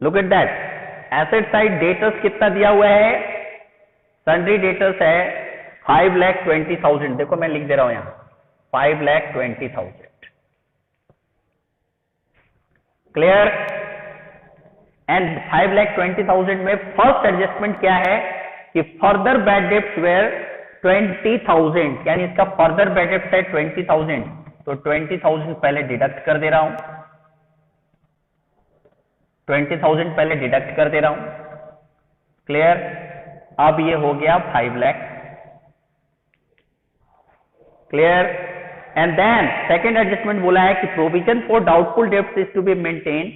Look at that, asset side debtors कितना दिया हुआ है, सन्ड्री डेटर्स है 5,20,000। देखो मैं लिख दे रहा हूं यहां 5,20,000। क्लियर? एंड 5,20,000 में फर्स्ट एडजस्टमेंट क्या है कि फर्दर बैड डेब्ट्स वेयर 20,000, यानी इसका फर्दर बैड डेब्ट्स है 20,000, तो 20,000 पहले डिडक्ट कर दे रहा हूं, 20,000 पहले डिडक्ट कर दे रहा हूं। क्लियर? अब ये हो गया 5 lakh. Clear? And then second adjustment बोला है कि provision for doubtful debts is to be maintain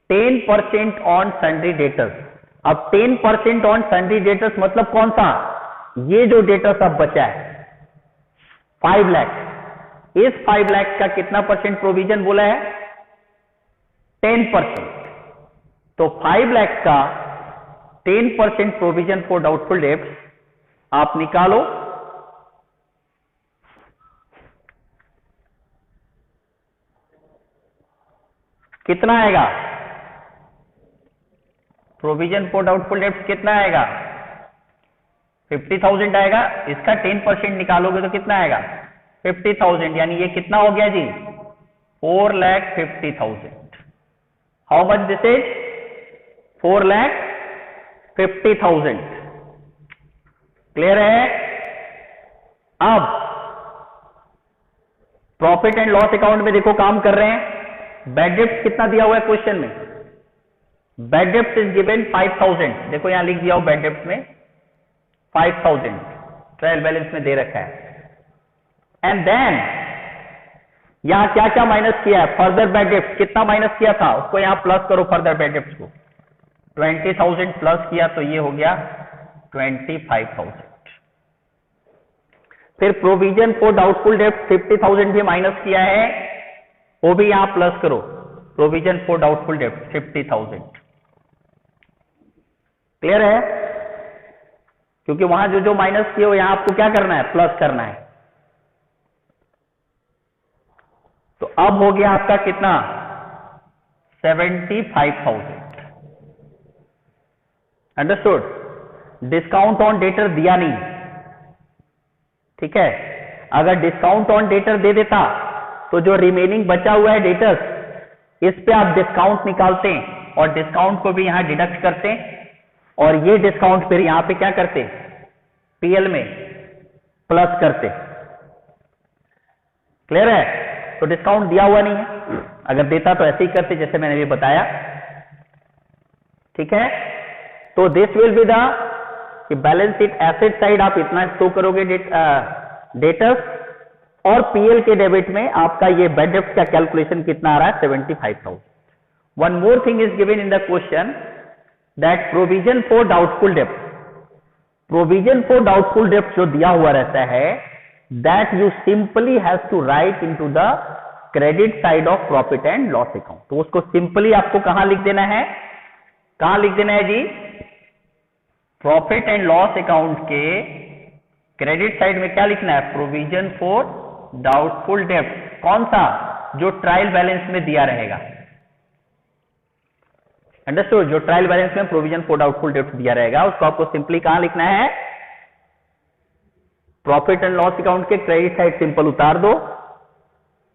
10% on sundry debtors. अब 10% ऑन सन्ड्री डेटर्स मतलब कौन सा, ये जो डेटर्स अब बचा है 5 लाख, इस 5 लाख का कितना परसेंट प्रोविजन बोला है, 10%। तो 5 लाख का 10% प्रोविजन फॉर डाउटफुल डेब्ट्स आप निकालो, कितना आएगा, प्रोविजन फॉर डाउटफुल डेब्ट्स कितना आएगा, 50,000 आएगा। इसका 10% निकालोगे तो कितना आएगा, 50,000, यानी ये कितना हो गया जी, 4,50,000। How much this is, 4,50,000। Clear है? अब प्रॉफिट एंड लॉस अकाउंट में देखो काम कर रहे हैं, बैड डेब्ट्स कितना दिया हुआ है क्वेश्चन में, बैड डेब्ट्स इज गिवन 5,000। देखो यहां लिख दिया हो बैड डेब्ट्स में 5,000 ट्रायल बैलेंस में दे रखा है। एंड देन यहां क्या क्या माइनस किया है, फर्दर बैड डेब्ट्स कितना माइनस किया था, उसको यहां प्लस करो, फर्दर बैड डेब्ट्स को 20,000 प्लस किया तो ये हो गया 25,000। फिर प्रोविजन फॉर डाउटफुल डेब्ट 50,000 भी माइनस किया है, वो भी यहां प्लस करो, प्रोविजन फॉर डाउटफुल डेब्ट 50,000। क्लियर है? क्योंकि वहां जो जो माइनस किए हो यहां आपको क्या करना है, प्लस करना है। तो अब हो गया आपका कितना, 75,000। अंडरस्टूड? डिस्काउंट ऑन डेटर दिया नहीं, ठीक है, अगर डिस्काउंट ऑन डेटर दे देता तो जो रिमेनिंग बचा हुआ है डेटर्स, इस पे आप डिस्काउंट निकालते हैं और डिस्काउंट को भी यहां डिडक्ट करते हैं, और ये डिस्काउंट फिर यहां पे क्या करते, पीएल में प्लस करते। क्लियर है? तो डिस्काउंट दिया हुआ नहीं है, अगर देता तो ऐसे ही करते जैसे मैंने भी बताया। ठीक है? तो this will be the balance sheet asset side आप इतना शो करोगे डेटर्स, और पीएल के डेबिट में आपका ये बैड डेब्ट का कैलकुलेशन कितना आ रहा है, 75,000। One more thing is given in the question that provision for doubtful डेब्ट, प्रोविजन फॉर डाउटफुल डेब्ट जो दिया हुआ रहता है, that you simply has to right into the credit side of profit and loss account. तो उसको सिंपली आपको कहां लिख देना है, कहां लिख देना है जी, प्रॉफिट एंड लॉस अकाउंट के क्रेडिट साइड में क्या लिखना है, प्रोविजन फॉर डाउटफुल डेब्ट। कौन सा, जो ट्रायल बैलेंस में दिया रहेगा। अंडरस्टूड? जो ट्रायल बैलेंस में प्रोविजन फॉर डाउटफुल डेब्ट दिया रहेगा, उसको आपको सिंपली कहां लिखना है, प्रॉफिट एंड लॉस अकाउंट के क्रेडिट साइड सिंपल उतार दो,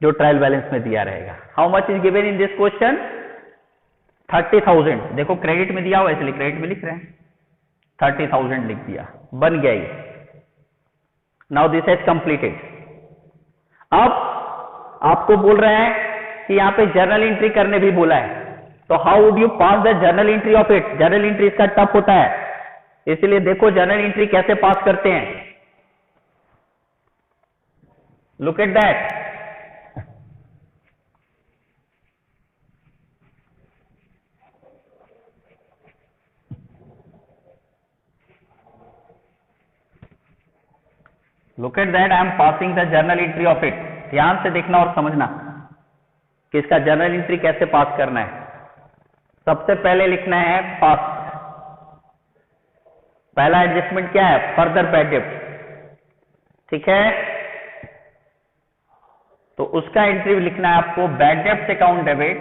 जो ट्रायल बैलेंस में दिया रहेगा। How much is given in this question, 30,000। देखो क्रेडिट में दिया हुआ इसलिए क्रेडिट में लिख रहे हैं, 30,000 लिख दिया, बन गया ये। Now this is completed. अब आपको बोल रहे हैं कि यहां पे जर्नल एंट्री करने भी बोला है, तो how would you pass the journal entry of it. Journal entry इसका टफ होता है, इसलिए देखो जर्नल एंट्री कैसे पास करते हैं। Look at that, look at that, I am passing the journal entry of it. ध्यान से देखना और समझना कि इसका जर्नल एंट्री कैसे पास करना है। सबसे पहले लिखना है फर्स्ट, पहला एडजस्टमेंट क्या है, फर्दर बैड डेब्ट। ठीक है? तो उसका एंट्री लिखना है आपको बैड डेब्ट अकाउंट डेबिट,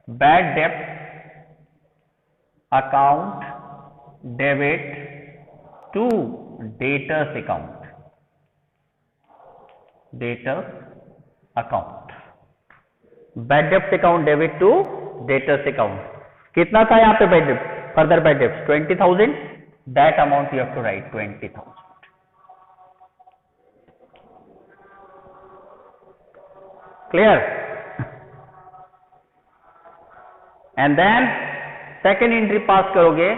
बैड डेब्ट account debit to debtors account, debtors account, bad डेब्ट account debit to debtors account. कितना था यहाँ पे बैड डेब्ट, फर्दर बैड डेब्ट 20,000, that amount you have to write 20,000। Clear? And then second entry pass करोगे,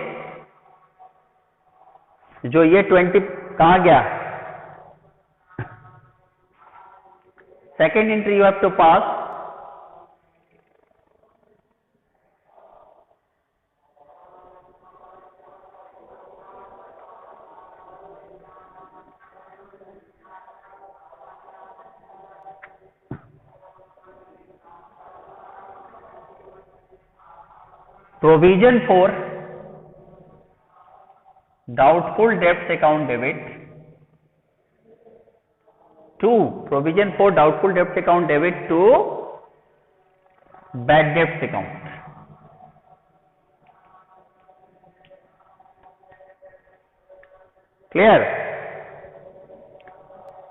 जो ये 20 कहां गया, second entry you have to pass provision for doubtful debts account debit to provision for doubtful debts account debit to bad debts account। clear?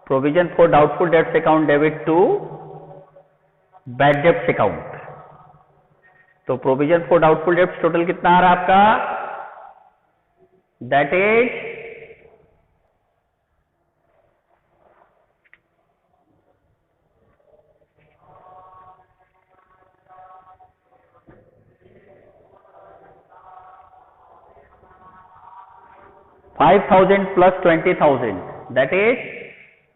provision for doubtful debts account debit to bad debts account। तो provision for doubtful debts total कितना आ रहा है आपका, that is 5,000 plus 20,000, that is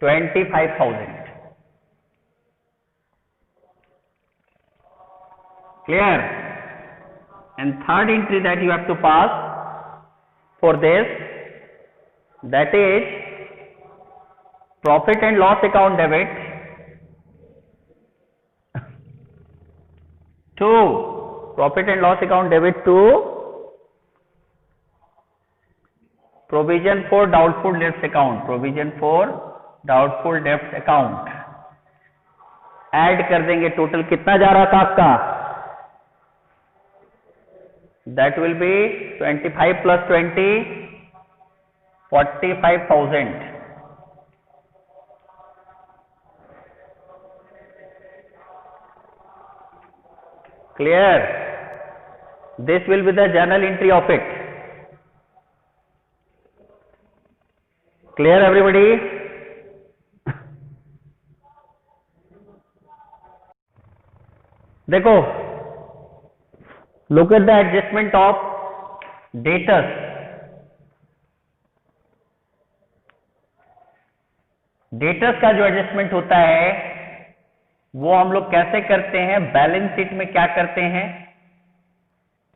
25,000। clear? And third entry that you have to pass for this, that is profit and loss account debit to profit and loss account debit to provision for doubtful debts account, provision for doubtful debts account। Add कर देंगे, total कितना जा रहा था आपका, that will be 25 plus 20, 45,000। clear? This will be the journal entry of it। clear everybody? देखो, look at the adjustment of debtors। Debtors का जो एडजस्टमेंट होता है वो हम लोग कैसे करते हैं, बैलेंस शीट में क्या करते हैं,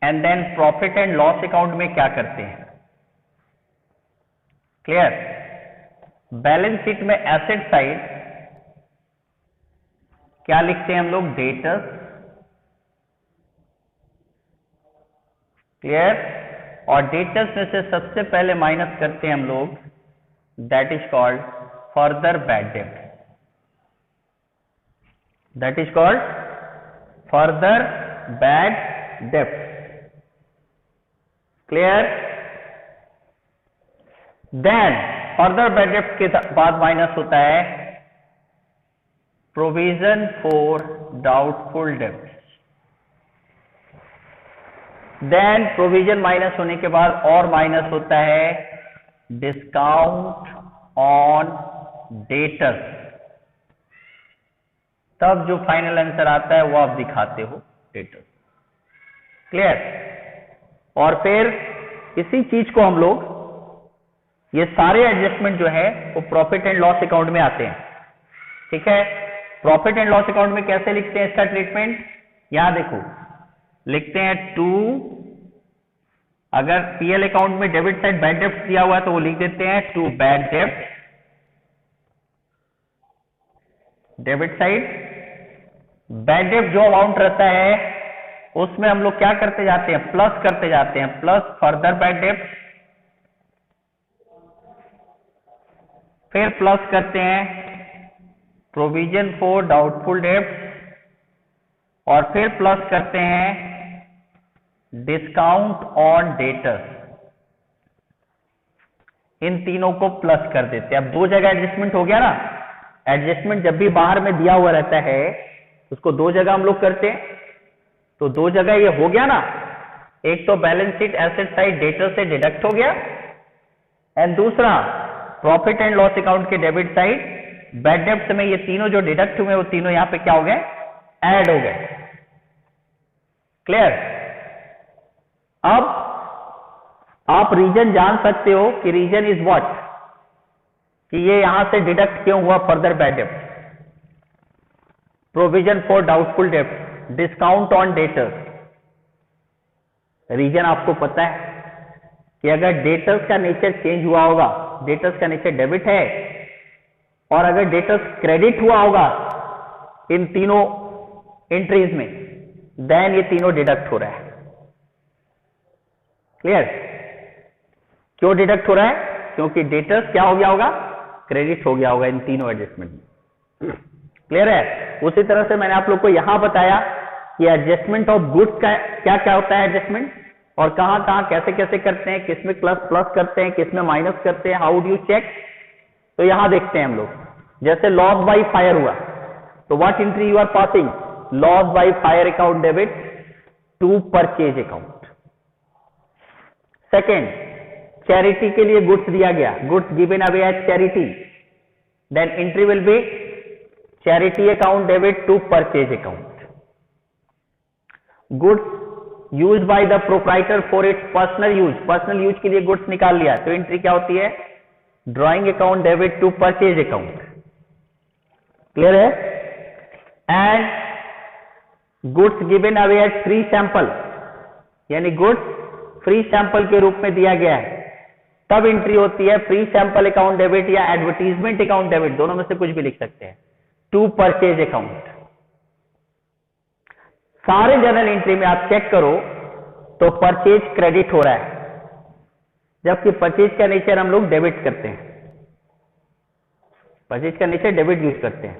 and then profit and loss account में क्या करते हैं। क्लियर? बैलेंस शीट में एसेट साइड क्या लिखते हैं हम लोग, डेटर्स। क्लियर? और डेटर्स में से सबसे पहले माइनस करते हैं हम लोग, that is called further bad डेब्ट, that is called further bad डेब्ट। क्लियर? देन फर्दर बैड डेब्ट के बाद माइनस होता है प्रोविजन फॉर डाउटफुल डेब्ट। देन प्रोविजन माइनस होने के बाद और माइनस होता है डिस्काउंट ऑन डेटर्स। तब जो फाइनल आंसर आता है वो आप दिखाते हो डेटर्स। क्लियर? और फिर इसी चीज को हम लोग, ये सारे एडजस्टमेंट जो है वो प्रॉफिट एंड लॉस अकाउंट में आते हैं। ठीक है? प्रॉफिट एंड लॉस अकाउंट में कैसे लिखते हैं इसका ट्रीटमेंट, यहां देखो, लिखते हैं टू, अगर पीएल अकाउंट में डेबिट साइड बैड डेब्ट दिया हुआ है तो वो लिख देते हैं टू बैड डेब्ट, डेबिट साइड। बैड डेब्ट जो अमाउंट रहता है उसमें हम लोग क्या करते जाते हैं, प्लस करते जाते हैं, प्लस फर्दर बैड डेब्ट, फिर प्लस करते हैं प्रोविजन फॉर डाउटफुल डेब्ट, और फिर प्लस करते हैं डिस्काउंट ऑन डेटर्स, इन तीनों को प्लस कर देते हैं। अब दो जगह एडजस्टमेंट हो गया ना, एडजस्टमेंट जब भी बाहर में दिया हुआ रहता है उसको दो जगह हम लोग करते हैं, तो दो जगह ये हो गया ना, एक तो balance sheet asset side debtor से डिडक्ट हो गया, एंड दूसरा प्रॉफिट एंड लॉस अकाउंट के डेबिट साइड बैड डेब्ट में ये तीनों जो डिडक्ट हुए वो तीनों यहां पे क्या हो गए, ऐड हो गए। क्लियर? अब आप रीजन जान सकते हो कि रीजन इज व्हाट, कि ये यहां से डिडक्ट क्यों हुआ फर्दर बैड डेब्ट, प्रोविजन फॉर डाउटफुल डेब्ट, डिस्काउंट ऑन डेटर्स। रीजन आपको पता है कि अगर डेटर्स का नेचर चेंज हुआ होगा, डेटर्स का नेचर डेबिट है और अगर डेटर्स क्रेडिट हुआ होगा इन तीनों एंट्रीज में, देन ये तीनों डिडक्ट हो रहा है। क्लियर? क्यों डिडक्ट हो रहा है? क्योंकि डेटर्स क्या हो गया होगा, क्रेडिट हो गया होगा इन तीनों एडजस्टमेंट में। क्लियर है? उसी तरह से मैंने आप लोग को यहां बताया कि एडजस्टमेंट ऑफ गुड्स का क्या क्या होता है एडजस्टमेंट, और कहां कहां कैसे कैसे करते हैं, किसमें प्लस प्लस करते हैं, किसमें माइनस करते हैं, हाउ डू यू चेक। तो यहां देखते हैं हम लोग, जैसे लॉस बाय फायर हुआ तो what entry you are passing, loss by fire account debit to purchase account. Second, charity के लिए गुड्स दिया गया, goods given away as charity, then entry will be charity account debit to purchase account. Goods used by the proprietor for its personal use, personal use के लिए goods निकाल लिया तो entry क्या होती है, drawing account debit to purchase account. Clear है? And goods given away as free sample, यानी गुड्स फ्री सैंपल के रूप में दिया गया है, तब एंट्री होती है फ्री सैंपल अकाउंट डेबिट या एडवर्टीजमेंट अकाउंट डेबिट, दोनों में से कुछ भी लिख सकते हैं, टू परचेज अकाउंट। सारे जर्नल एंट्री में आप चेक करो तो परचेज क्रेडिट हो रहा है, जबकि परचेज का नेचर हम लोग डेबिट करते हैं, परचेज का नेचर डेबिट यूज करते हैं,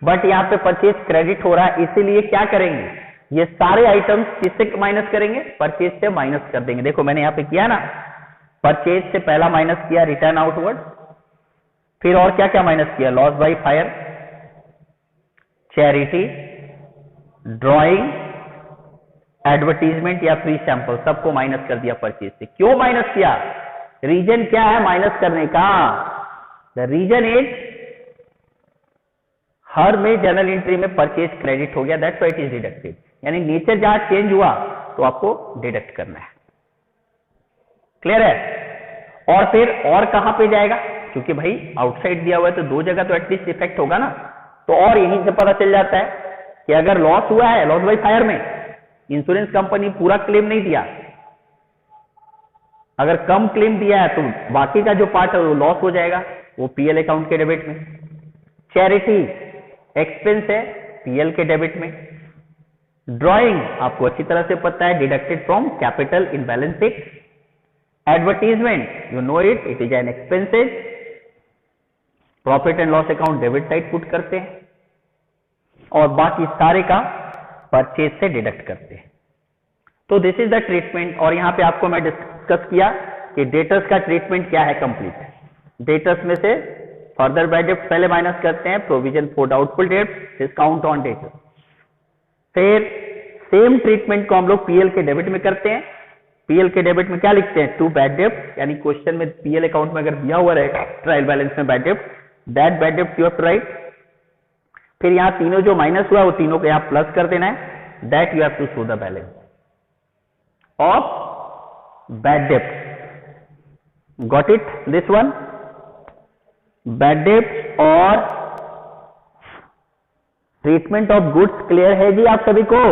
बट यहां पे परचेज क्रेडिट हो रहा है। इसीलिए क्या करेंगे, ये सारे आइटम्स किससे माइनस करेंगे, परचेज से माइनस कर देंगे। देखो मैंने यहां पे किया ना, परचेज से पहला माइनस किया रिटर्न आउटवर्ड, फिर और क्या क्या माइनस किया, loss by fire, charity, drawing, advertisement या फ्री सैंपल, सबको माइनस कर दिया परचेज से। क्यों माइनस किया, रीजन क्या है माइनस करने का, द रीजन इज हर में जर्नल एंट्री में परचेज क्रेडिट हो गया, that's why it is deducted, यानी नेचर जहां चेंज हुआ तो आपको डिडक्ट करना है। क्लियर है? और फिर और कहां पे जाएगा, क्योंकि भाई आउटसाइड दिया हुआ है तो दो जगह तो एटलीस्ट इफेक्ट होगा ना, तो और यहीं से पता चल जाता है कि अगर लॉस हुआ है, लॉस बाय फायर में इंश्योरेंस कंपनी पूरा क्लेम नहीं दिया, अगर कम क्लेम दिया है तो बाकी का जो पार्ट है वो लॉस हो जाएगा, वो पीएल अकाउंट के डेबिट में। चैरिटी एक्सपेंस है, पीएल के डेबिट में। ड्राइंग आपको अच्छी तरह से पता है, deducted from capital in balance sheet. Advertisement you know it, it is an expenses, profit and loss account debit side put करते हैं, और बाकी सारे का परचेज से डिडक्ट करते हैं। तो दिस इज द ट्रीटमेंट, और यहां पे आपको मैं डिस्कस किया कि डेटर्स का ट्रीटमेंट क्या है कंप्लीट। डेटर्स में से फर्दर बैड डेब्ट पहले माइनस करते हैं, प्रोविजन फॉर डाउटफुल डेब्ट, डिस्काउंट ऑन डेटर्स। फिर सेम ट्रीटमेंट को हम लोग पीएल के डेबिट में करते हैं। पीएल के डेबिट में क्या लिखते हैं, टू बैड डेब्ट, यानी क्वेश्चन में पीएल अकाउंट में अगर दिया हुआ रहेगा ट्रायल बैलेंस में बैड डेब्ट, दैट बैड डेब्ट यू हैव टू राइट। फिर यहां तीनों जो माइनस हुआ वो तीनों को यहां प्लस कर देना है, that you have to show the balance of bad डेब्ट। Got it, this one bad डेब्ट और ट्रीटमेंट ऑफ गुड्स क्लियर है जी आप सभी को?